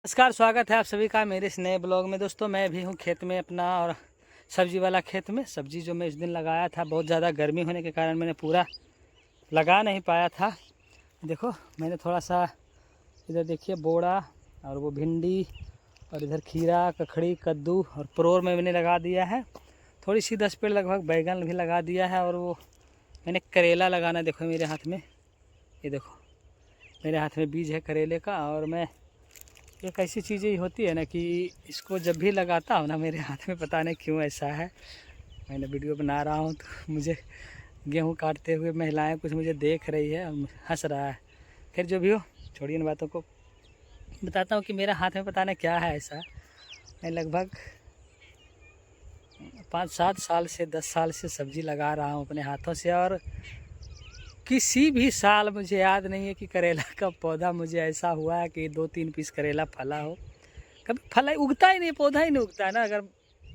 नमस्कार, स्वागत है आप सभी का मेरे इस नए ब्लॉग में। दोस्तों, मैं भी हूँ खेत में अपना, और सब्जी वाला खेत में। सब्जी जो मैं इस दिन लगाया था, बहुत ज़्यादा गर्मी होने के कारण मैंने पूरा लगा नहीं पाया था। देखो, मैंने थोड़ा सा इधर देखिए बोड़ा, और वो भिंडी, और इधर खीरा, ककड़ी, कद्दू और परोर में मैंने लगा दिया है। थोड़ी सी 10 पेड़ लगभग बैगन भी लगा दिया है। और वो मैंने करेला लगाना, देखो मेरे हाथ में, ये देखो मेरे हाथ में बीज है करेले का। और मैं एक ऐसी चीज़ें ही होती है ना कि इसको जब भी लगाता हूँ ना, मेरे हाथ में पता नहीं क्यों ऐसा है। मैंने वीडियो बना रहा हूँ तो मुझे गेहूँ काटते हुए महिलाएं कुछ मुझे देख रही है और हंस रहा है। फिर जो भी हो, छोड़िए इन बातों को। बताता हूँ कि मेरा हाथ में पता नहीं क्या है ऐसा। मैं लगभग 5-7 साल से 10 साल से सब्ज़ी लगा रहा हूँ अपने हाथों से, और किसी भी साल मुझे याद नहीं है कि करेला का पौधा मुझे ऐसा हुआ है कि 2-3 पीस करेला फला हो। कभी फल उगता ही नहीं, पौधा ही नहीं उगता है ना। अगर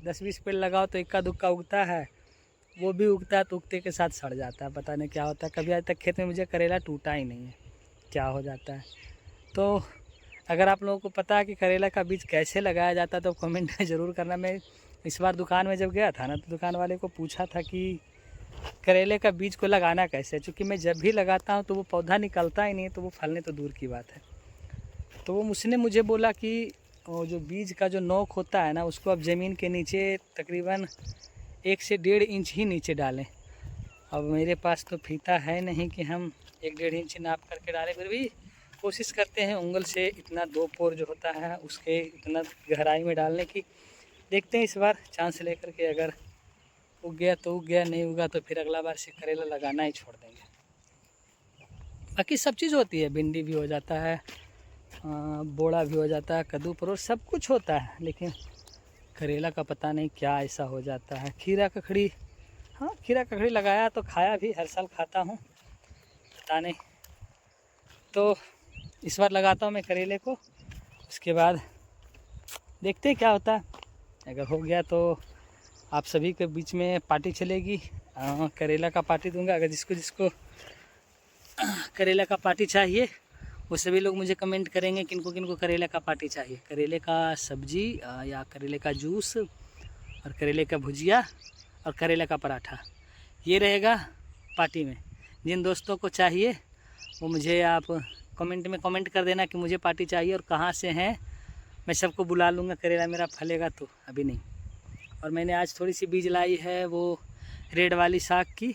10-20 पेड़ लगाओ तो इक्का दुक्का उगता है, वो भी उगता है तो उगते के साथ सड़ जाता है। पता नहीं क्या होता है। कभी आज तक खेत में मुझे करेला टूटा ही नहीं है, क्या हो जाता है। तो अगर आप लोगों को पता है कि करेला का बीज कैसे लगाया जाता है तो कमेंट में ज़रूर करना। मैं इस बार दुकान में जब गया था ना, तो दुकान वाले को पूछा था कि करेले का बीज को लगाना कैसे है, चूँकि मैं जब भी लगाता हूँ तो वो पौधा निकलता ही नहीं है, तो वो फलने तो दूर की बात है। तो वो उसने मुझे बोला कि वो जो बीज का जो नोक होता है ना, उसको आप ज़मीन के नीचे तकरीबन 1 से 1.5 इंच ही नीचे डालें। अब मेरे पास तो फीता है नहीं कि हम 1-1.5 इंच नाप करके डालें, फिर भी कोशिश करते हैं उंगल से इतना 2 पोर जो होता है उसके इतना गहराई में डालने की। देखते हैं इस बार चांस लेकर के, अगर उग गया तो उग गया, नहीं उगा तो फिर अगला बार से करेला लगाना ही छोड़ देंगे। बाकी सब चीज़ होती है, भिंडी भी हो जाता है, बोड़ा भी हो जाता है, कद्दू परोर सब कुछ होता है, लेकिन करेला का पता नहीं क्या ऐसा हो जाता है। खीरा ककड़ी, हाँ खीरा ककड़ी लगाया तो खाया भी, हर साल खाता हूँ, पता नहीं। तो इस बार लगाता हूँ मैं करेले को, उसके बाद देखते हैं क्या होता है। अगर हो गया तो आप सभी के बीच में पार्टी चलेगी, करेला का पार्टी दूंगा। अगर जिसको जिसको करेला का पार्टी चाहिए वो सभी लोग मुझे कमेंट करेंगे किनको किनको करेले का पार्टी चाहिए। करेले का सब्जी या करेले का जूस, और करेले का भुजिया, और करेले का पराठा, ये रहेगा पार्टी में। जिन दोस्तों को चाहिए वो मुझे आप कमेंट में कमेंट कर देना कि मुझे पार्टी चाहिए और कहाँ से हैं। मैं सबको बुला लूँगा, करेला मेरा फलेगा तो, अभी नहीं। और मैंने आज थोड़ी सी बीज लाई है वो रेड वाली साग की।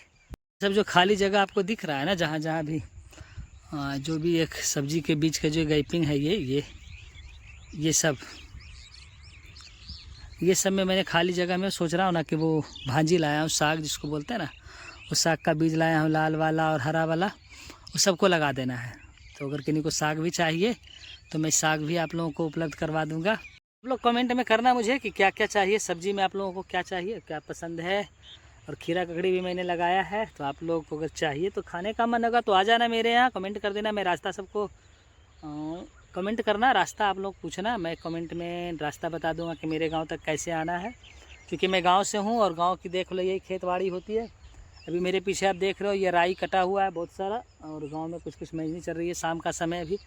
सब जो खाली जगह आपको दिख रहा है ना, जहाँ जहाँ भी जो भी एक सब्जी के बीच का जो गैपिंग है, ये सब में मैंने खाली जगह में सोच रहा हूँ ना कि वो भांजी लाया हूँ, साग जिसको बोलते हैं ना, उस साग का बीज लाया हूँ, लाल वाला और हरा वाला, वो सबको लगा देना है। तो अगर किसी को साग भी चाहिए तो मैं साग भी आप लोगों को उपलब्ध करवा दूँगा। आप लोग कमेंट में करना मुझे कि क्या क्या चाहिए सब्जी में, आप लोगों को क्या चाहिए, क्या पसंद है। और खीरा ककड़ी भी मैंने लगाया है, तो आप लोगों को अगर चाहिए तो खाने का मन होगा तो आ जाना मेरे यहाँ, कमेंट कर देना। मैं रास्ता सबको कमेंट करना, रास्ता आप लोग पूछना, मैं कमेंट में रास्ता बता दूंगा कि मेरे गांव तक कैसे आना है। क्योंकि मैं गांव से हूं, और गांव की देख लो यही खेतबाड़ी होती है। अभी मेरे पीछे आप देख रहे हो ये राई कटा हुआ है बहुत सारा, और गांव में कुछ कुछ महीने चल रही है। शाम का समय अभी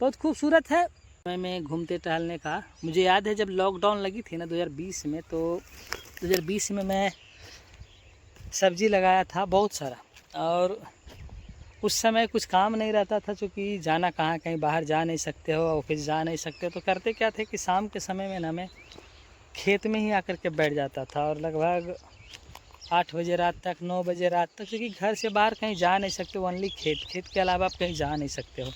बहुत खूबसूरत है समय में घूमते टहलने का। मुझे याद है जब लॉकडाउन लगी थी ना 2020 में, तो 2020 में मैं सब्ज़ी लगाया था बहुत सारा, और उस समय कुछ काम नहीं रहता था, क्योंकि जाना कहाँ, कहीं बाहर जा नहीं सकते हो, ऑफिस जा नहीं सकते हो। तो करते क्या थे कि शाम के समय में ना मैं खेत में ही आकर के बैठ जाता था, और लगभग 8 बजे रात तक, 9 बजे रात तक, क्योंकि घर से बाहर कहीं जा नहीं सकते हो, ओनली खेत के अलावा आप कहीं जा नहीं सकते हो।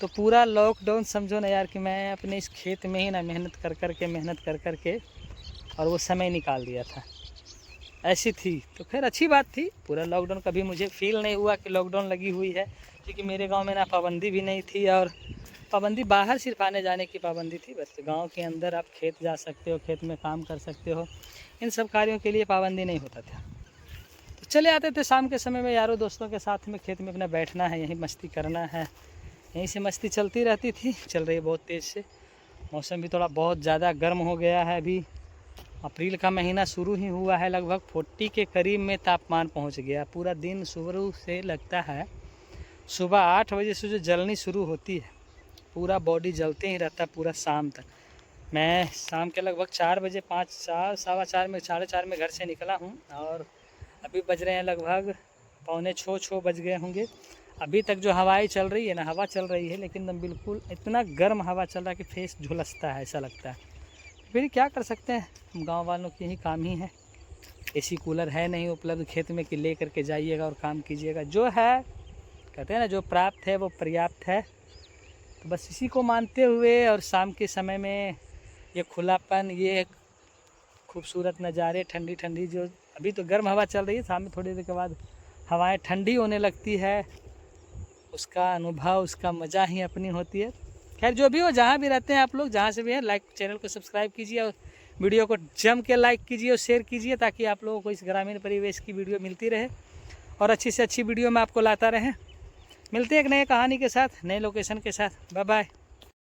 तो पूरा लॉकडाउन समझो ना यार कि मैं अपने इस खेत में ही ना मेहनत कर कर के और वो समय निकाल दिया था, ऐसी थी। तो खैर अच्छी बात थी, पूरा लॉकडाउन कभी मुझे फील नहीं हुआ कि लॉकडाउन लगी हुई है, क्योंकि मेरे गांव में ना पाबंदी भी नहीं थी, और पाबंदी बाहर सिर्फ आने जाने की पाबंदी थी बस। गांव के अंदर आप खेत जा सकते हो, खेत में काम कर सकते हो, इन सब कार्यों के लिए पाबंदी नहीं होता था। तो चले आते थे शाम के समय में यारों दोस्तों के साथ में, खेत में अपना बैठना है, यहीं मस्ती करना है, यहीं से मस्ती चलती रहती थी। चल रही है बहुत तेज़ से, मौसम भी थोड़ा बहुत ज़्यादा गर्म हो गया है। अभी अप्रैल का महीना शुरू ही हुआ है, लगभग 40 के करीब में तापमान पहुंच गया। पूरा दिन शुरू से लगता है सुबह 8 बजे से जो जलनी शुरू होती है, पूरा बॉडी जलते ही रहता है पूरा शाम तक। मैं शाम के लगभग 4 बजे 5 में 4:30 में घर से निकला हूँ और अभी बज रहे हैं लगभग 5:45 बज गए होंगे। अभी तक जो हवाएं चल रही है ना, हवा चल रही है लेकिन एकदम बिल्कुल इतना गर्म हवा चल रहा है कि फेस झुलसता है, ऐसा लगता है। फिर क्या कर सकते हैं, हम गांव वालों की यही काम ही है। एसी कूलर है नहीं उपलब्ध खेत में कि ले करके जाइएगा और काम कीजिएगा। जो है कहते हैं ना, जो प्राप्त है वो पर्याप्त है। तो बस इसी को मानते हुए और शाम के समय में ये खुलापन, ये खूबसूरत नज़ारे, ठंडी ठंडी जो अभी तो गर्म हवा चल रही है, शाम में थोड़ी देर के बाद हवाएं ठंडी होने लगती है, उसका अनुभव, उसका मज़ा ही अपनी होती है। खैर जो भी हो, जहाँ भी रहते हैं आप लोग, जहाँ से भी हैं, लाइक चैनल को सब्सक्राइब कीजिए और वीडियो को जम के लाइक कीजिए और शेयर कीजिए ताकि आप लोगों को इस ग्रामीण परिवेश की वीडियो मिलती रहे और अच्छी से अच्छी वीडियो मैं आपको लाता रहें। मिलते हैं एक नए कहानी के साथ, नए लोकेशन के साथ। Bye bye.